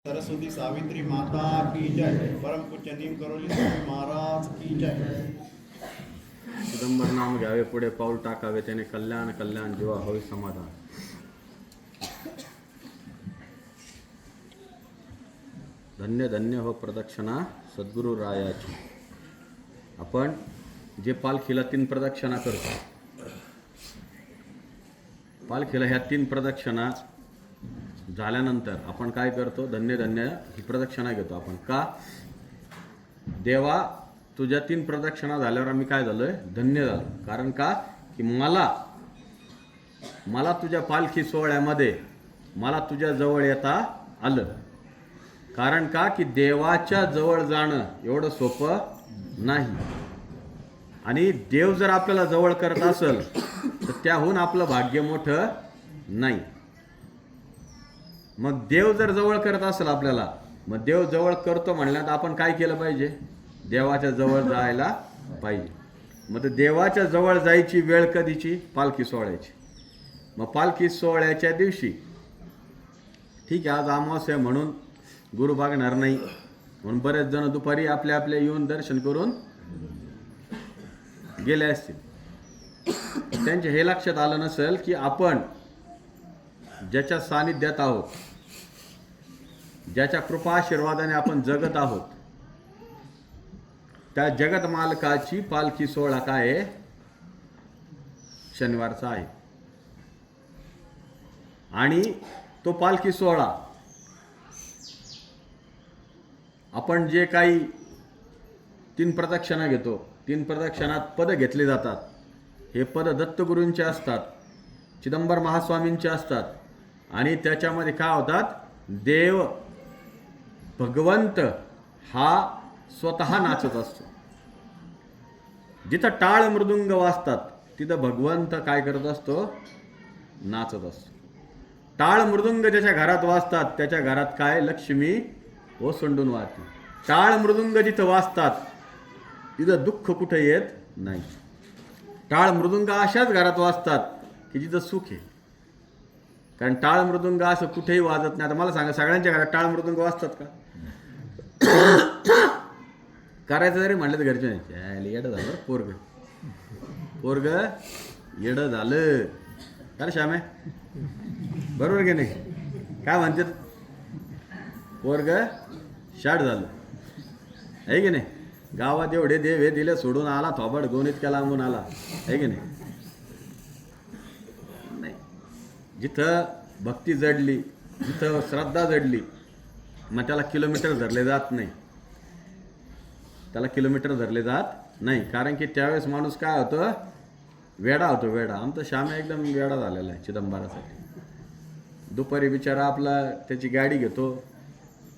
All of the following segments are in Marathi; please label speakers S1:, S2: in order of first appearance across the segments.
S1: सरस्वती सावित्री माता की जय। परम पूज्य नीम करोली स्वामी महाराज की जय।
S2: चिदंबर नाम घ्यावे पुढे पाऊल टाकावे त्याने कल्याण कल्याण जीवा होई समाधान। धन्य धन्य हो प्रदक्षिणा सद्गुरु रायाची। आपण जे पालखीला 3 प्रदक्षिणा करतो, पालखीला ह्या 3 प्रदक्षिणा झाल्यानंतर आपण काय करतो, धन्य धन्य ही प्रदक्षिणा घेतो आपण। का? देवा तुझ्या 3 प्रदक्षिणा झाल्यावर आम्ही काय झालोय, धन्य झालो। कारण का की मला तुझ्या पालखी सोहळ्यामध्ये मला तुझ्या जवळ येता आलं। कारण का की देवाच्या जवळ जाणं एवढं सोपं नाही, आणि देव जर आपल्याला जवळ करत असेल तर त्याहून आपलं भाग्य मोठं नाही। मग देव जर जवळ करत असेल आपल्याला, मग देव जवळ करतो म्हणल्यात आपण काय केलं पाहिजे, देवाच्या जवळ जायला पाहिजे। मग देवाच्या जवळ जायची वेळ कधीची, पालखी सोहळ्याची। मग पालखी सोहळ्याच्या दिवशी ठीक आहे, आज अमावास्या म्हणून गुरु बघणार नाही म्हणून बरेच जण दुपारी आपल्या येऊन दर्शन करून गेले असतील। त्यांच्या हे लक्षात आलं नसेल की आपण ज्याच्या सानिध्यात आहोत, ज्याच्या कृपा आशीर्वादाने आपण जगत आहोत, त्या जगत मालकाची पालखी सोहळा काय आहे, शनिवारचा आहे। आणि तो पालखी सोहळा आपण जे काही 3 प्रदक्षिणा घेतो, 3 प्रदक्षिणात पद घेतले जातात। हे पद दत्तगुरूंचे असतात, चिदंबर महास्वामींचे असतात, आणि त्याच्यामध्ये काय होतात, देव भगवंत हा स्वतः नाचत असतो। जिथं टाळ मृदुंग वाजतात तिथं भगवंत काय करत असतो, नाचत असतो। टाळ मृदुंग ज्याच्या घरात वाजतात त्याच्या घरात काय, लक्ष्मी ओसंडून वाहते। टाळ मृदुंग जिथं वाजतात तिथं दुःख कुठे येत नाही। टाळ मृदुंग अशाच घरात वाजतात की जिथं सुख आहे। कारण टाळ मृदुंग असं कुठेही वाजत नाही। आता मला सांगा, सगळ्यांच्या घरात टाळ मृदुंग वाजतात का? करायचं जरी म्हटलं तर घरचे नाही, येडं झालं पोरग येडं झालं। काय श्याम आहे, बरोबर की नाही? काय म्हणतात, पोरग शाट झालं आहे की नाही? गावात एवढे देव हे दिले सोडून आला, थोबड गोन इतक्या लांबून आला आहे की नाही? जिथं भक्ती जडली, जिथं श्रद्धा जडली, मग त्याला किलोमीटर धरले जात नाही, त्याला किलोमीटर धरले जात नाही। कारण की त्यावेळेस माणूस काय होतं, वेडा होतो, वेडा। आमचा श्याम एकदम वेडा झालेला आहे चिदंबरासाठी। दुपारी बिचारा आपला त्याची गाडी घेतो,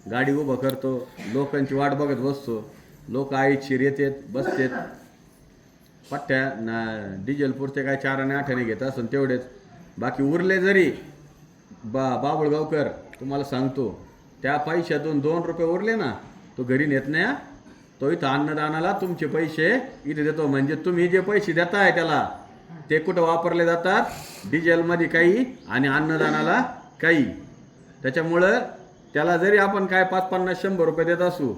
S2: गाडी उभं करतो, लोकांची वाट बघत बसतो। लोक आईतशीर येतात, बसतात, पट्ट्या डिझेल पुरते काय 4 आणि 8 घेत असून तेवढेच। बाकी उरले जरी बाबुळगावकर तुम्हाला सांगतो, त्या पैशातून 2 रुपये उरले ना, तो घरी नेत नाही, तो इथं अन्नदानाला तुमचे पैसे इथे देतो। म्हणजे तुम्ही जे पैसे देताय त्याला ते कुठं वापरले जातात, डिझेलमध्ये काही आणि अन्नदानाला काही। त्याच्यामुळं त्याला जरी आपण काय 5-50-100 रुपये देत असू,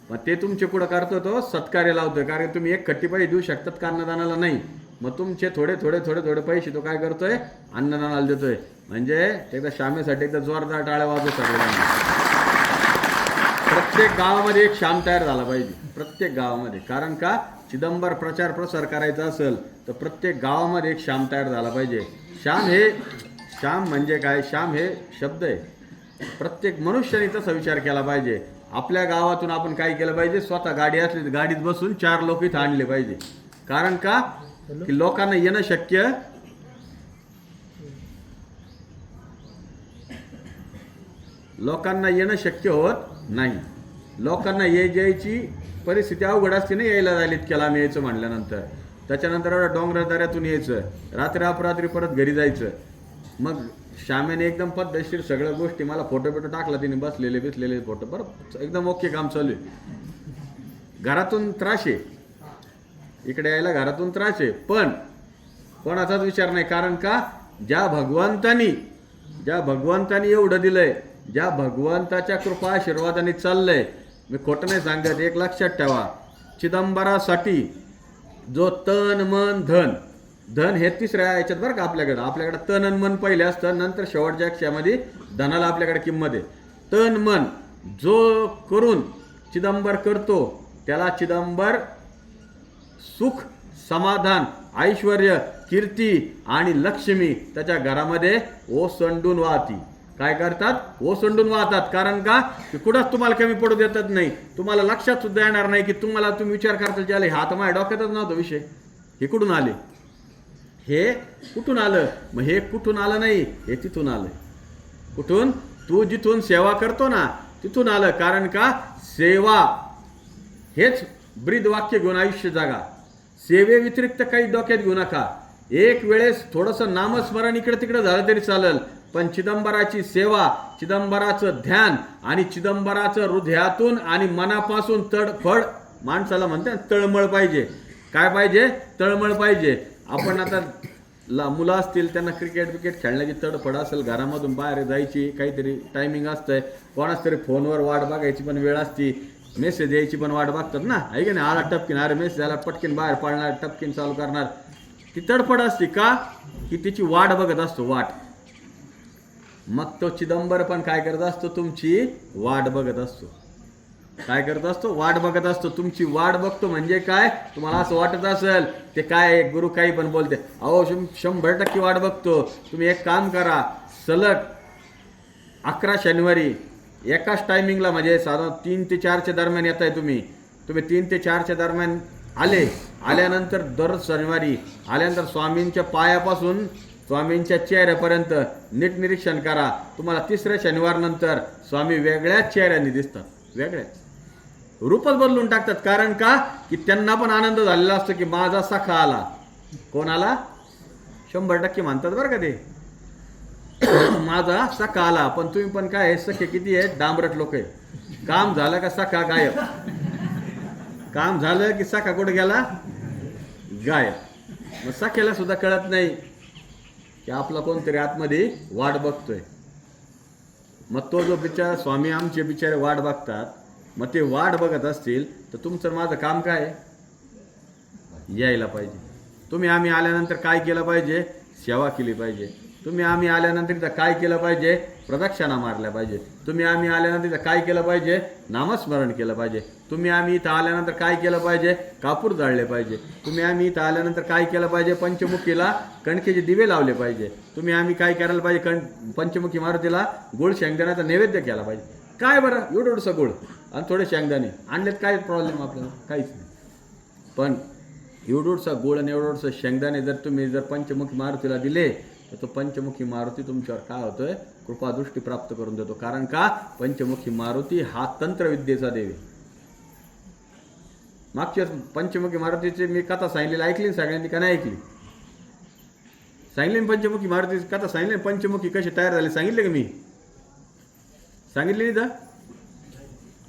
S2: मग ते तुमचे कुठं करतो, तो सत्कार्य लावतोय। कारण तुम्ही एक खट्टी पैसे देऊ शकतात का अन्नदानाला? नाही। मग तुमचे थोडे थोडे थोडे थोडे पैसे तो काय करतोय, अन्नदानाला देतोय। म्हणजे एकदा श्यामेसाठी एकदा जोरदार टाळ्या वाजू सगळ्यांना। प्रत्येक गावामध्ये एक श्याम तयार झाला पाहिजे, प्रत्येक गावामध्ये। कारण का, चिदंबर प्रचार प्रसार करायचा असेल तर प्रत्येक गावामध्ये एक श्याम तयार झाला पाहिजे। श्याम म्हणजे काय, श्याम हे शब्द आहे। प्रत्येक मनुष्याने तसा विचार केला पाहिजे। आपल्या गावातून आपण काय केलं पाहिजे, स्वतः गाडी असली तर गाडीत बसून 4 लोक इथं आणले पाहिजे। कारण का की लोकांना येणं शक्य होत नाही। लोकांना यायची परिस्थिती अवघड असते ना, यायला जायला इतक्या लांब यायचं म्हणल्यानंतर। त्याच्यानंतर एवढ्या डोंगरादऱ्यातून यायचं, रात्री अपरात्री परत घरी जायचं। मग श्यामेने एकदम पद्धतशीर सगळ्या गोष्टी, मला फोटो टाकला तिने, बसलेले फोटो, बरं एकदम ओके काम चालू आहे। घरातून त्रास आहे, इकडे यायला घरातून त्रास आहे, पण कोणाचाच विचार नाही। कारण का, ज्या भगवंतानी एवढं दिलंय ज्या भगवंताच्या कृपा आशीर्वादाने चाललंय, मी खोटं नाही सांगत, एक लक्षात ठेवा, चिदंबरासाठी जो तन मन धन, धन हे तिसऱ्या याच्यात बरं का, आपल्याकडे तन आणि मन पहिले असतं, नंतर शेवटच्या अक्षरामध्ये धनाला आपल्याकडे किंमत आहे. तन मन जो करून चिदंबर करतो त्याला चिदंबर सुख, समाधान, ऐश्वर, कीर्ती आणि लक्ष्मी त्याच्या घरामध्ये ओसंडून वाहती. काय करतात? ओसंडून वाहतात. कारण का? की कुठंच तुम्हाला कमी पडू देतात नाही, तुम्हाला लक्षात सुद्धा येणार नाही की तुम्ही विचार करता चाले हा तर माझ्या डोक्यातच नव्हता विषय, हे कुठून आले, हे कुठून आलं. मग हे कुठून आलं नाही, हे तिथून आलं. कुठून? तू जिथून सेवा करतो ना तिथून आलं. कारण का? सेवा हेच ब्रीद वाक्य घेऊन आयुष्य जागा. सेवे व्यतिरिक्त काही डोक्यात घेऊ नका. एक वेळेस थोडंसं नामस्मरण इकडे तिकडे झालं तरी चालेल, पण चिदंबराची सेवा, चिदंबराचं ध्यान आणि चिदंबराचं हृदयातून आणि मनापासून तडफड, माणसाला म्हणतात तळमळ पाहिजे. काय पाहिजे? तळमळ पाहिजे. आपण आता मुलं असतील त्यांना क्रिकेट खेळण्याची तडफड असेल, घरामधून बाहेर जायची काहीतरी टायमिंग असतंय, कोणाच तरी फोनवर वाट बघायची पण वेळ असती, मेसेज यायची पण वाट बघतात ना, आहे की नाही? आला टपकिन, अरे मेसेज आला, पटकिन बाहेर पाडणार, टपकिन चालू करणार, ती तडफड असते. का? की तिची वाट बघत असतो, वाट. मग तो चिदंबर पण काय करत असतो? तुमची वाट बघत असतो. काय करत असतो? वाट बघत असतो. तुमची वाट बघतो म्हणजे काय? तुम्हाला असं वाटत असेल ते काय गुरु काही पण बोलते, अहो 100% वाट बघतो. तुम्ही एक काम करा, सलग 11 शनिवारी एकाच टायमिंगला, म्हणजे साधारण 3 ते 4च्या दरम्यान येत आहे तुम्ही 3 ते 4च्या दरम्यान आल्यानंतर दर शनिवारी आल्यानंतर स्वामींच्या पायापासून स्वामींच्या चेहऱ्यापर्यंत नीट निरीक्षण करा. तुम्हाला 3ऱ्या शनिवार नंतर स्वामी वेगळ्याच चेहऱ्याने दिसतात, वेगळ्याच रूपच बदलून टाकतात. कारण का? की त्यांना पण आनंद झालेला असतो की माझा सखा आला. कोण आला? 100% म्हणतात बरं का ते, माझा सखा आला. पण तुम्ही पण काय, सखे किती आहेत? डांबरट लोक आहे. काम झालं का सखा गायब, काम झालं की सखा कुठे गेला? गायब. मग सख्याला सुद्धा कळत नाही की आपला कोणतरी आतमध्ये वाट बघतोय. मग तो जो बिचारा, स्वामी आमचे बिचारे वाट बघतात, मग ते वाट बघत असतील तर तुमचं माझं काम काय? यायला पाहिजे. आम्ही आल्यानंतर काय केलं पाहिजे? सेवा केली पाहिजे. आम्ही आल्यानंतर इथं काय केलं पाहिजे? प्रदक्षिणा मारल्या पाहिजे. आम्ही आल्यानंतर इथं काय केलं पाहिजे? नामस्मरण केलं पाहिजे. आम्ही इथं आल्यानंतर काय केलं पाहिजे? कापूर जाळले पाहिजे. आम्ही इथं आल्यानंतर काय केलं पाहिजे? पंचमुखीला कणकेचे दिवे लावले पाहिजे. आम्ही काय करायला पाहिजे? पंचमुखी मारुतीला गुळ शेंगदाण्याचा नैवेद्य केला पाहिजे. काय बरं, एवढंसं गुळ आणि थोडे शेंगदाणे आणलेत, काय प्रॉब्लेम आपल्याला? काहीच नाही. पण एवढोडसा गुळ आणि एवढोडसं शेंगदाणे जर तुम्ही पंचमुखी मारुतीला दिले तर तो पंचमुखी मारुती तुमच्यावर काय होतोय? कृपादृष्टी प्राप्त करून देतो. कारण का? पंचमुखी मारुती हा तंत्रविद्येचा देव आहे. मागच्या पंचमुखी मारुतीची मी कथा सांगितलेली ऐकली सगळ्यांनी का नाही ऐकली? सांगितली पंचमुखी मारुतीची कथा सांगितली. पंचमुखी कशी तयार झाली सांगितले का मी? सांगितली नाही तर?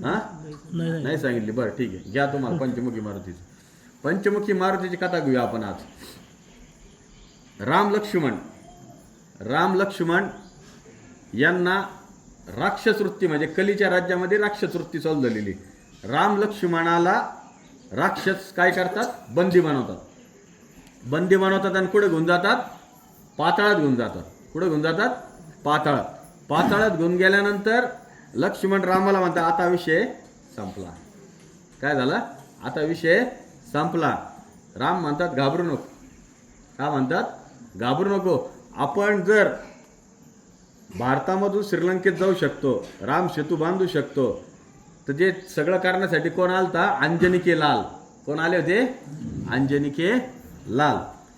S2: हा, नाही सांगितली. बरं ठीक आहे, घ्या तुम्हाला पंचमुखी मारुतीची. पंचमुखी मारुतीची कथा घेऊया आपण आज. राम लक्ष्मण यांना राक्षस वृत्ती, म्हणजे कलीच्या राज्यामध्ये राक्षस वृत्ती चालू झालेली. राम लक्ष्मणाला राक्षस काय करतात? बंदी बनवतात आणि कुठे घेऊन जातात? पाताळात घेऊन जातात. कुठे घेऊन जातात? पाताळात घेऊन गेल्यानंतर लक्ष्मण रामाला म्हणतात आता विषय संपला. काय झाला? आता विषय संपला. राम म्हणतात घाबरू नको. काय म्हणतात? घाबरू नको. आपण जर भारतामधून श्रीलंकेत जाऊ शकतो, राम सेतू बांधू शकतो, तर जे सगळं करण्यासाठी कोण आलता? अंजनी लाल. कोण आले होते?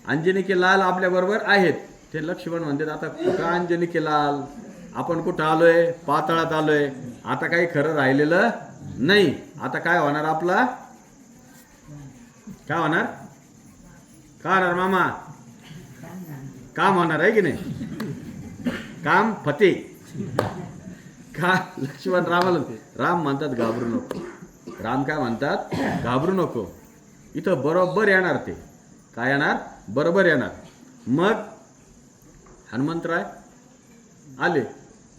S2: अंजनी लाल आपल्याबरोबर आहेत. ते लक्ष्मण म्हणतात आता कुठं अंजनी लाल, आपण कुठं आलोय? पाताळात आलोय. आता काही खरं राहिलेलं नाही. आता काय होणार? आपला काय होणार? काय होणार मामा? काम होणार आहे की नाही? काम फते. का? लक्ष्मण राम म्हणतात घाबरू नको. राम काय म्हणतात? घाबरू नको. इथं बरोबर येणार ते. काय येणार? बरोबर येणार. मग हनुमंतराय आले.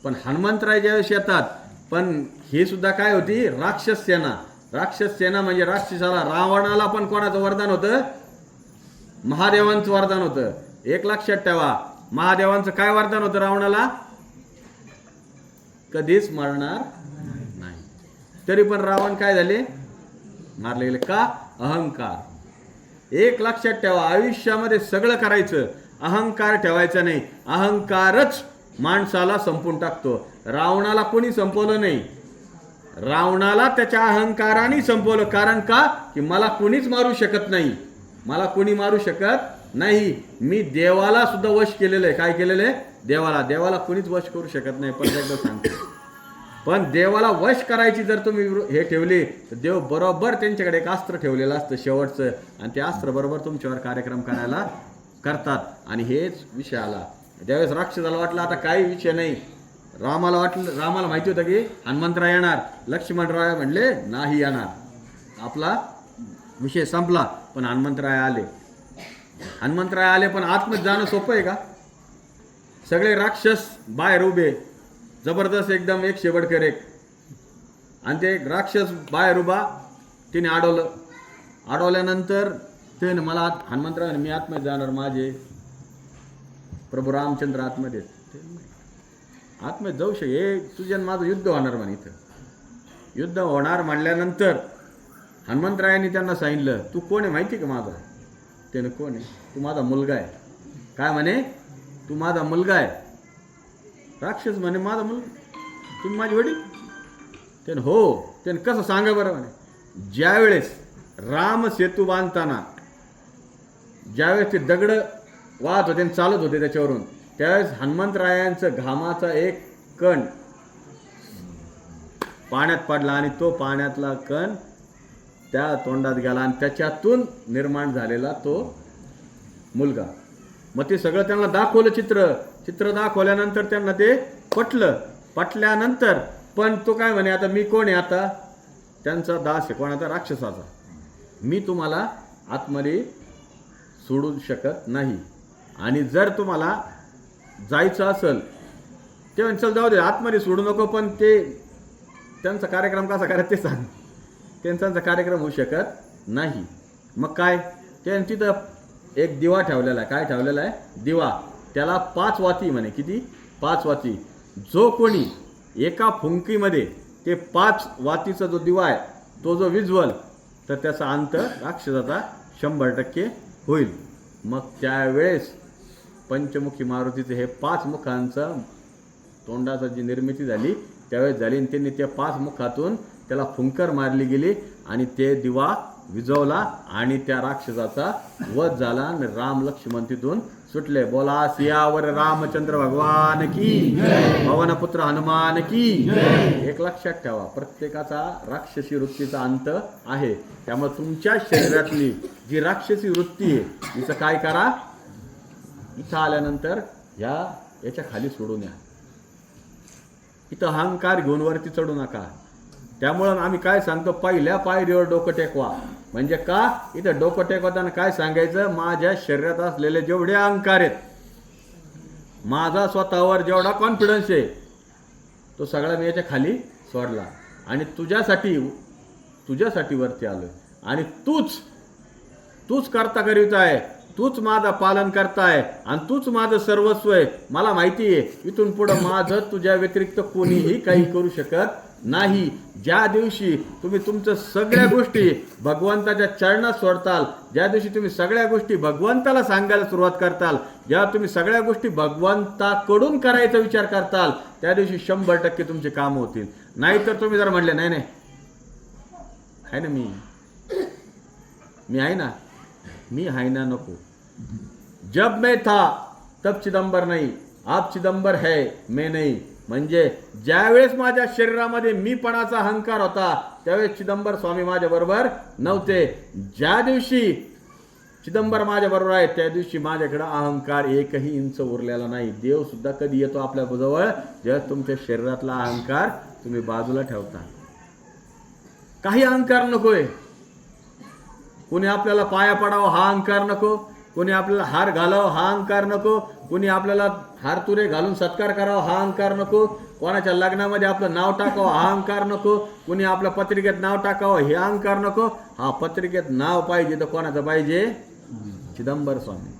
S2: पण हनुमंतराय ज्यावेळेस येतात, पण हे सुद्धा काय होती, राक्षस सेना. राक्षस सेना म्हणजे राक्षसाला, रावणाला पण कोणाचं वरदान होतं, महादेवांचं वरदान होतं. एक लक्षात ठेवा, महादेवांचं काय वरदान होतं रावणाला, कधीच मरणार नाही. तरी पण रावण काय झाले, मारले गेले. का, अहंकार. एक लक्षात ठेवा, आयुष्यामध्ये सगळं करायचं, अहंकार ठेवायचा नाही. अहंकारच माणसाला संपून टाकतो. रावणाला कोणी संपवलं नाही, रावणाला त्याच्या अहंकाराने संपवलं. कारण का, की मला कोणीच मारू शकत नाही, मला कोणी मारू शकत नाही. मी देवाला सुद्धा वश केलेलं आहे. काय केलेलं आहे, देवाला कोणीच वश करू शकत नाही. पण एकदा सांगतो, पण देवाला वश करायची जर तुम्ही हे ठेवली, तर देव बरोबर त्यांच्याकडे एक अस्त्र ठेवलेलं असतं शेवटचं, आणि ते अस्त्र बरोबर तुमच्यावर कार्यक्रम करायला करतात. आणि हेच विषय आला. ज्यावेळेस राक्षसाला वाटलं आता काही विषय नाही, रामाला माहिती होतं की हनुमंतराय येणार. लक्ष्मणराय म्हणले नाही येणार, आपला विषय संपला. पण हनुमंतराय आले, पण आतमध्ये जाणं सोपं आहे का? सगळे राक्षस बाहेर उभे, जबरदस्त एकदम, एक शेवटकर एक. आणि ते राक्षस बाहेर उभा, तिने अडवल्यानंतर ते मला हनुमंतराय, मी आतमध्ये जाणार, माझे प्रभू रामचंद्र आतमध्ये जाऊ हे तुझ्या माझं युद्ध होणार म्हणे. इथं युद्ध होणार म्हणल्यानंतर हनुमंतरायांनी त्यांना सांगितलं, तू कोण आहे माहिती का माझा? त्यानं कोण आहे? तू माझा मुलगा आहे. काय म्हणे, तू माझा मुलगा आहे. राक्षस म्हणे माझा मुलगा, तुम्ही माझे वडील? त्यानं हो. त्यानं कसं सांगा बरं म्हणे, ज्यावेळेस राम सेतू बांधताना ज्यावेळेस ते दगड वाहत होते आणि चालत होते त्याच्यावरून, त्यावेळेस हनुमंतरायांचं घामाचा एक कण पाण्यात पडला, आणि तो पाण्यातला कण त्या तोंडात गेला, आणि त्याच्यातून निर्माण झालेला तो मुलगा. मग ते सगळं त्यांना दाखवलं, चित्र दाखवल्यानंतर त्यांना ते पटल्यानंतर पण तो काय म्हणे, आता मी कोण आहे? आता त्यांचा दास आहे. कोणाचा? राक्षसाचा. मी तुम्हाला आतमध्ये सोडू शकत नाही, आणि जर तुम्हाला जायचं असेल ते चल जाऊ दे, आतमध्ये सोडू नको, पण ते त्यांचा कार्यक्रम कसा करायचा ते सांग. त्यांचा कार्यक्रम होऊ शकत नाही. मग काय, त्यांनी तिथं एक दिवा ठेवलेला आहे. काय ठेवलेला आहे? दिवा. त्याला 5 वाती म्हणे. किती? 5 वाती. जो कोणी एका फुंकीमध्ये ते 5 वातीचा जो दिवा आहे तो जो विझवल, तर त्याचा अंत राक्षसाचा 100% होईल. मग त्यावेळेस पंचमुखी मारुतीचे हे 5 मुखांचं तोंडाचा जी निर्मिती झाली त्यावेळेस झाली, आणि त्यांनी त्या 5 मुखातून त्याला फुंकर मारली गेली, आणि ते दिवा विझवला, आणि त्या राक्षसाचा वध झाला, आणि राम लक्ष्मण तिथून सुटले. बोला सियावर रामचंद्र भगवान की, पवनपुत्र हनुमान की. एक लक्षात ठेवा, प्रत्येकाचा राक्षसी वृत्तीचा अंत आहे. त्यामुळे तुमच्या शरीरातली जी राक्षसी वृत्ती आहे तिचं काय करा, इथं आल्यानंतर याच्या खाली सोडून या. इथं अहंकार घेऊन वरती चढू नका. त्यामुळं आम्ही काय सांगतो, पहिल्या पायरीवर डोकं टेकवा. म्हणजे का, इथं डोकं टेकवताना काय सांगायचं, माझ्या शरीरात असलेले जेवढे अहंकार आहेत, माझा स्वतःवर जेवढा कॉन्फिडन्स आहे, तो सगळा मी याच्या खाली सोडला, आणि तुझ्यासाठी वरती आलो. आणि तूच करता करीत आहे, तूच माझं पालन करताय, आणि तूच माझं सर्वस्व आहे. मला माहिती आहे इथून पुढं माझं तुझ्या व्यतिरिक्त कोणीही काही करू शकत नाही. ज्या दिवशी तुम्ही तुमचं सगळ्या गोष्टी भगवंताच्या चरणात सोडताल, ज्या दिवशी तुम्ही सगळ्या गोष्टी भगवंताला सांगायला सुरुवात करताल, जेव्हा तुम्ही सगळ्या गोष्टी भगवंताकडून करायचा विचार करताल, त्या दिवशी 100% तुमचे काम होतील. नाहीतर तुम्ही जर म्हणले नाही आहे ना, मी आहे ना, मी आहे ना, नको. जब मैं था तब चिदंबर नहीं, आप चिदंबर है मैं नहीं. म्हणजे ज्यावेळेस माझ्या शरीरामध्ये मीपणाचा अहंकार होता त्यावेळेस चिदंबर स्वामी माझ्या बरोबर नव्हते. ज्या दिवशी चिदंबर माझ्या बरोबर आहे त्या दिवशी माझ्याकडे अहंकार 1 इंच उरलेला नाही. देव सुद्धा कधी येतो आपल्या जवळ, जेव्हा तुमच्या शरीरातला अहंकार तुम्ही बाजूला ठेवता. काही अहंकार नकोय. कोणी आपल्याला पाया पडावं हा अहंकार नको, कोणी आपल्याला हार घालावं हा अहंकार नको, कोणी आपल्याला हार तुरे घालून सत्कार करावा हा अहंकार नको, कोणाच्या लग्नामध्ये आपलं नाव टाकावं हा अहंकार नको, कोणी आपल्या पत्रिकेत नाव टाकावं हे अहंकार नको. हा पत्रिकेत नाव पाहिजे तर कोणाचं पाहिजे? चिदंबर स्वामी.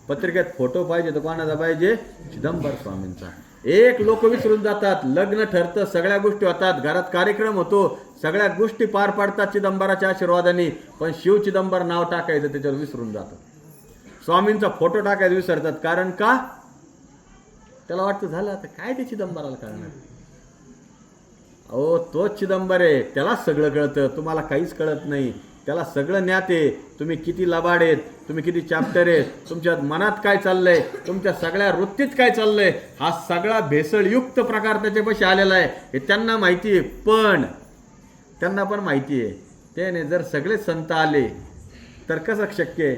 S2: पत्रिकेत फोटो पाहिजे तर कोणाचा पाहिजे? चिदंबर स्वामींचा. एक लोक विसरून जातात, लग्न ठरतं, सगळ्या गोष्टी होतात, घरात कार्यक्रम होतो, सगळ्या गोष्टी पार पाडतात चिदंबराच्या आशीर्वादाने, पण शिव चिदंबर नाव टाकायचं त्याच्यावर विसरून जातात. स्वामींचा फोटो टाकायचं विसरतात. कारण का? त्याला वाटतं झालं आता काय ते चिदंबराला करणार. अहो तोच चिदंबर आहे, त्यालाच सगळं कळतं, तुम्हाला काहीच कळत नाही. त्याला सगळं ज्ञात आहे. तुम्ही किती लबाड आहेत, तुम्ही किती चॅप्टर आहेत, तुमच्या मनात काय चाललंय, तुमच्या सगळ्या वृत्तीत काय चाललंय, हा सगळा भेसळयुक्त प्रकार त्याच्यापाशी आलेला आहे हे त्यांना माहिती आहे. पण त्यांना पण माहिती आहे त्याने जर सगळे संत आले तर कसं शक्य आहे?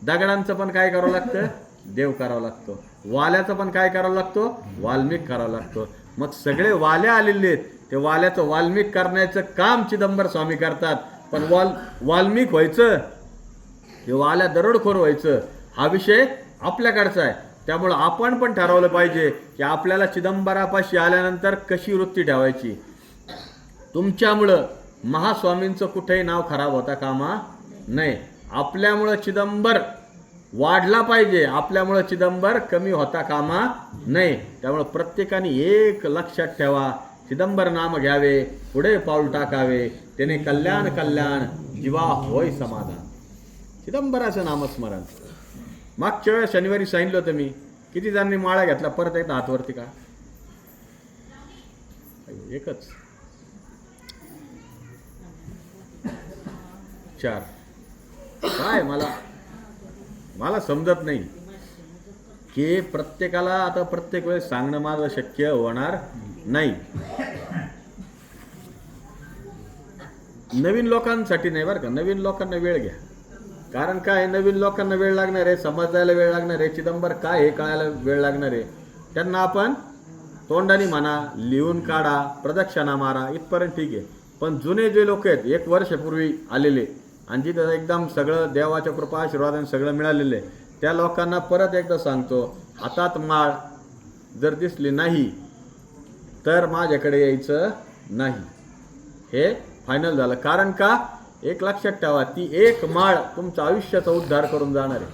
S2: दगडांचं पण काय करावं लागतं? देव करावं लागतो. वाल्याचं पण काय करावं लागतो? वाल्मिक करावं लागतो. मग सगळे वाल्या आलेले आहेत, ते वाल्याचं वाल्मिक करण्याचं काम चिदंबर स्वामी करतात. पण वाल्मिक व्हायचं हे वाल्या दरोडखोर व्हायचं हा विषय आपल्याकडचा आहे. त्यामुळं आपण पण ठरवलं पाहिजे की आपल्याला चिदंबरापाशी आल्यानंतर कशी वृत्ती ठेवायची. तुमच्यामुळं महास्वामींचं कुठेही नाव खराब होता कामा नाही. आपल्यामुळं चिदंबर वाढला पाहिजे, आपल्यामुळं चिदंबर कमी होता कामा नाही. त्यामुळं प्रत्येकाने एक लक्षात ठेवा, चिदंबर नाम घ्यावे, पुढे पाऊल टाकावे, त्याने कल्याण कल्याण जीवा होय समाधान. चिदंबराचं नामस्मरण. मागच्या वेळेस शनिवारी सांगितलं होतं मी, किती जणांनी माळा घेतला? परत एकदा हातवरती का? एकच, 4. काय मला समजत नाही की प्रत्येकाला आता प्रत्येक वेळेस सांगणं माझं शक्य होणार नाही. नवीन लोकांसाठी नाही बरं का, नवीन लोकांना वेळ घ्या. कारण काय, नवीन लोकांना वेळ लागणार आहे, समजायला वेळ लागणार आहे, चिदंबर काय हे कळायला वेळ लागणार आहे. त्यांना आपण तोंडाने म्हणा, लिहून काढा, प्रदक्षिणा मारा, इथपर्यंत ठीक आहे. पण जुने जे लोक आहेत 1 वर्षापूर्वी आलेले आणि जिथं एकदम सगळं देवाच्या कृपा आशीर्वादाने सगळं मिळालेलं आहे, त्या लोकांना परत एकदा सांगतो, हातात माळ जर दिसली नाही तर माझ्याकडे यायचं नाही. हे फायनल झालं. कारण का? एक लक्षात ठेवा, ती एक माळ तुमचा आयुष्याचा उद्धार करून जाणार आहे.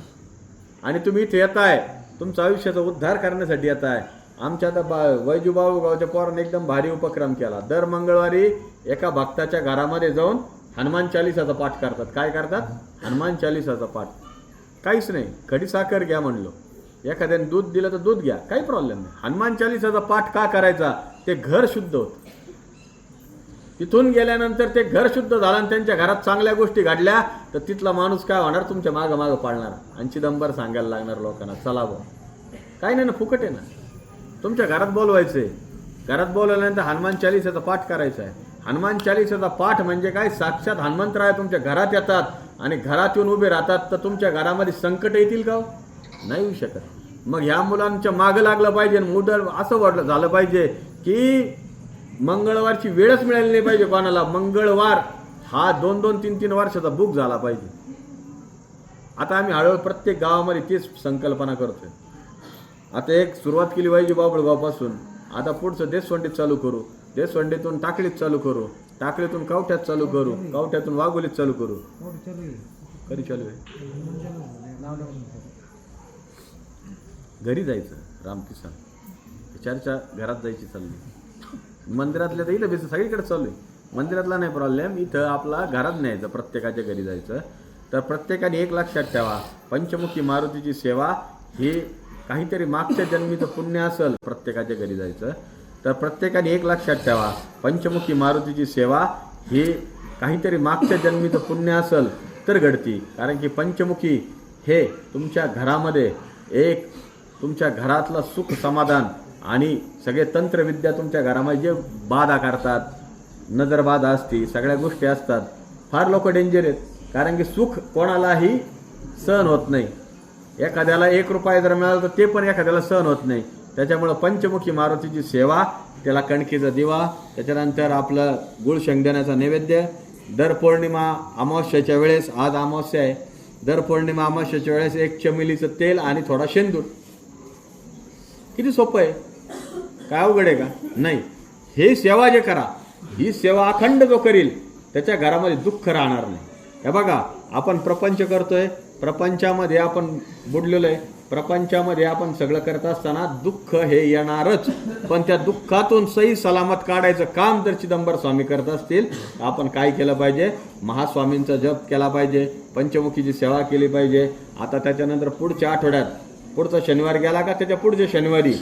S2: आणि तुम्ही इथे येताय तुमचा आयुष्याचा उद्धार करण्यासाठी येताय. आमच्या आता वैजूबाबू गावच्या पोराने एकदम भारी उपक्रम केला. दर मंगळवारी एका भक्ताच्या घरामध्ये जाऊन हनुमान चालिसाचा पाठ करतात. काय करतात? हनुमान चालिसाचा पाठ. काहीच नाही, खडी साखर घ्या म्हणलो, एखाद्याने दूध दिलं तर दूध घ्या, काही प्रॉब्लेम नाही. हनुमान चालिसाचा पाठ का करायचा? ते घर शुद्ध होतं. तिथून गेल्यानंतर ते घर शुद्ध झालं आणि त्यांच्या घरात चांगल्या गोष्टी घडल्या तर तिथला माणूस काय होणार? तुमच्या मागं मागं पाळणार आणि चिदंबर सांगायला लागणार लोकांना, चला भाऊ. काही नाही ना, फुकट आहे ना. तुमच्या घरात बोलवायचंय, घरात बोलवल्यानंतर हनुमान चालिसाचा पाठ करायचा आहे. हनुमान चालिसाचा पाठ म्हणजे काय? साक्षात हनुमंतराय तुमच्या घरात येतात आणि घरात येऊन उभे राहतात. तर तुमच्या घरामध्ये संकट येतील का? नाही येऊ शकत. मग ह्या मुलांच्या मागं लागलं पाहिजे. मुदल असं वाटलं झालं पाहिजे की मंगळवारची वेळच मिळाली नाही पाहिजे कोणाला. मंगळवार हा 2-2, 3-3 वर्षाचा बुक झाला पाहिजे. आता आम्ही हळूहळू प्रत्येक गावामध्ये तीच संकल्पना करतोय. आता एक सुरुवात केली पाहिजे बाबळगावपासून, आता पुढचं देशवंडीत चालू करू, देशवंडीतून टाकळीत चालू करू, टाकळीतून कवठ्यात चालू करू, कवठ्यातून वाघोलीत चालू करू. कधी चालू आहे? घरी जायचं रामकिसान चर्चा घरात जायची चालली. मंदिरातल्या तर इथं बेस सगळीकडे चालू आहे. मंदिरातला नाही प्रॉब्लेम, इथं आपला घरात न्यायचं, प्रत्येकाच्या घरी जायचं. तर प्रत्येकाने एक लक्षात ठेवा, पंचमुखी मारुतीची सेवा ही काहीतरी मागच्या जन्मीचं पुण्य असेल. प्रत्येकाच्या घरी जायचं. तर प्रत्येकाने एक लक्षात ठेवा, पंचमुखी मारुतीची सेवा ही काहीतरी मागच्या जन्मीचं पुण्य असेल तर घडती. कारण की पंचमुखी हे तुमच्या घरामध्ये एक तुमच्या घरातलं सुख समाधान आणि सगळे तंत्रविद्या तुमच्या घरामध्ये जे बाधा करतात, नजर बाधा असती, सगळ्या गोष्टी असतात. फार लोक डेंजर आहेत. कारण की सुख कोणालाही सहन होत नाही. एखाद्याला 1 रुपया जर मिळाला तर ते पण एखाद्याला सहन होत नाही. त्याच्यामुळं पंचमुखी मारुतीची सेवा, त्याला कणकेचा दिवा, त्याच्यानंतर आपलं गुळ शेंगदाण्याचा नैवेद्य, दर पौर्णिमा अमावस्याच्या वेळेस, आज अमावस्या आहे, दर पौर्णिमा अमावस्येच्या वेळेस 1 चमेलीचं तेल आणि थोडा शेंदूर. किती सोपं आहे, काय अवघड आहे का? नाही. हे सेवा जे करा, ही सेवा अखंड जो करील त्याच्या घरामध्ये दुःख राहणार नाही. हे बघा, आपण प्रपंच करतोय, प्रपंचामध्ये आपण बुडलेलो आहे, प्रपंचामध्ये आपण सगळं करत असताना दुःख हे येणारच. पण त्या दुःखातून सही सलामत काढायचं काम जर चिदंबर स्वामी करत असतील, आपण काय केलं पाहिजे? महास्वामींचा जप केला पाहिजे, पंचमुखीची सेवा केली पाहिजे. आता त्याच्यानंतर पुढच्या आठवड्यात, पुढचा शनिवार गेला का त्याच्या पुढच्या शनिवारी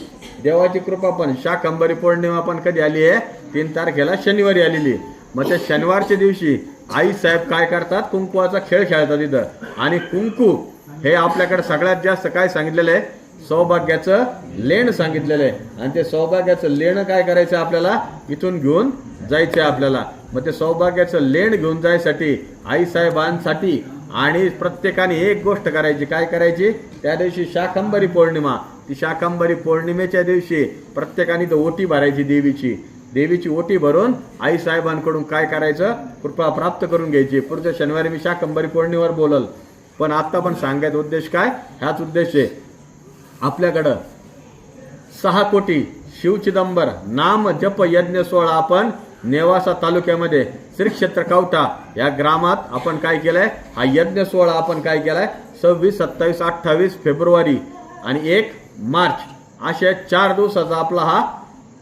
S2: देवाची कृपा पण शाकंभरी पौर्णिमा पण कधी आली आहे? 3 तारखेला शनिवारी आलेली. मग त्या शनिवारच्या दिवशी आई साहेब काय करतात? कुंकुवाचा खेळ खेळतात तिथं. आणि कुंकू हे आपल्याकडे सगळ्यात जास्त काय सांगितलेलं आहे? सौभाग्याचं लेण सांगितलेलं आहे. आणि ते सौभाग्याचं लेणं काय करायचं? आपल्याला इथून घेऊन जायचं आहे आपल्याला. मग ते सौभाग्याचं लेण घेऊन जायसाठी आई साहेबांसाठी आणि प्रत्येकाने एक गोष्ट करायची. काय करायची? त्या दिवशी शाकंभरी पौर्णिमा, ती शाकंभरी पौर्णिमेच्या दिवशी प्रत्येकाने तर ओटी भरायची देवीची ओटी भरून आई साहेबांकडून काय करायचं? कृपा प्राप्त करून घ्यायची. पुढच्या शनिवारी मी शाकंभरी पौर्णिमेवर बोलल, पण आता पण सांगायचा उद्देश काय? ह्याच उद्देश आहे. आपल्याकडं 6 कोटी शिवचिदंबर नाम जप यज्ञ सोहळा आपण नेवासा तालुक्यामध्ये श्री क्षेत्र कवठा या ग्रामात आपण काय केलंय? हा यज्ञ सोहळा आपण काय केलाय? 26, 27, 28 फेब्रुवारी आणि 1 मार्च अशा 4 दिवसाचा आपला हा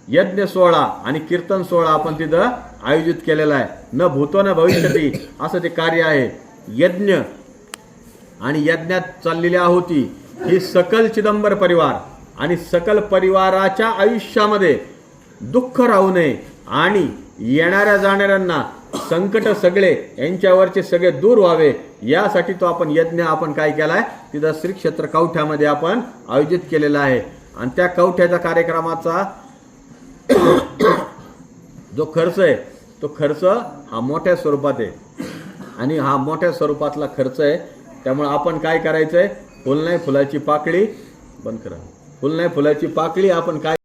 S2: यज्ञ सोहळा आणि कीर्तन सोहळा आपण तिथं आयोजित केलेला आहे. न भूतो न भविष्यती असं ते कार्य आहे. यज्ञ आणि यज्ञात चाललेली आहुती ही सकल चिदंबर परिवार आणि सकल परिवाराच्या आयुष्यामध्ये दुःख राहू नये आणि येणाऱ्या जाणाऱ्यांना संकट सगळे यांच्यावरचे सगळे दूर व्हावे यासाठी तो आपण यज्ञ आपण काय केलाय? तिथं श्री क्षेत्र कवठ्यामध्ये आपण आयोजित केलेला आहे. आणि त्या कवठ्याच्या कार्यक्रमाचा जो खर्च आहे तो खर्च हा मोठ्या स्वरूपात आहे आणि हा मोठ्या स्वरूपातला खर्च आहे. त्यामुळे आपण काय करायचंय? फुल नाही फुलाची पाकळी बंद करा. फुल नाही फुलाची पाकळी आपण काय